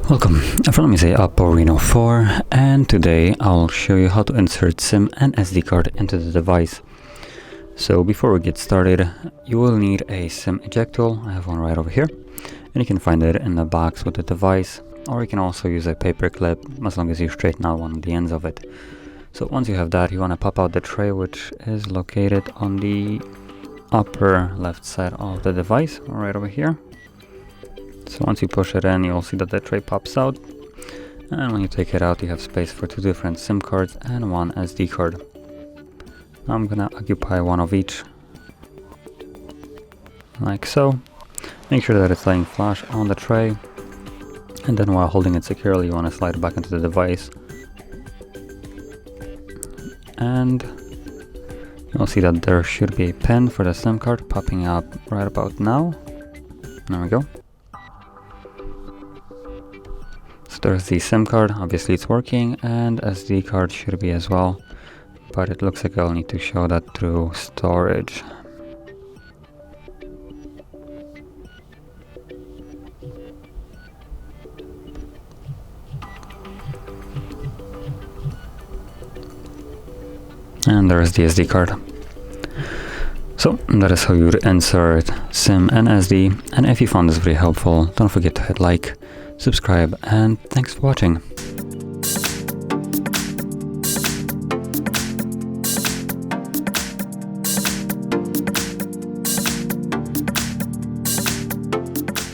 Welcome, in front of me is a OPPO Reno 4, and today I'll show you how to insert SIM and SD card into the device. So before we get started, you will need a SIM eject tool. I have one right over here, and you can find it in the box with the device, or you can also use a paper clip as long as you straighten out one of the ends of it. So once you have that, you want to pop out the tray, which is located on the upper left side of the device, right over here. So once you push it in, you'll see that the tray pops out, and when you take it out, you have space for 2 different SIM cards and 1 SD card. Now I'm gonna occupy one of each, like so. Make sure that it's laying flush on the tray, and then while holding it securely, you want to slide it back into the device. And you'll see that there should be a pin for the SIM card popping up right about now. There we go. So there's the SIM card, obviously it's working, and SD card should be as well, but it looks like I'll need to show that through storage. And there's the SD card. So that is how you would insert SIM and SD, and if you found this video helpful, don't forget to hit like, subscribe, and thanks for watching.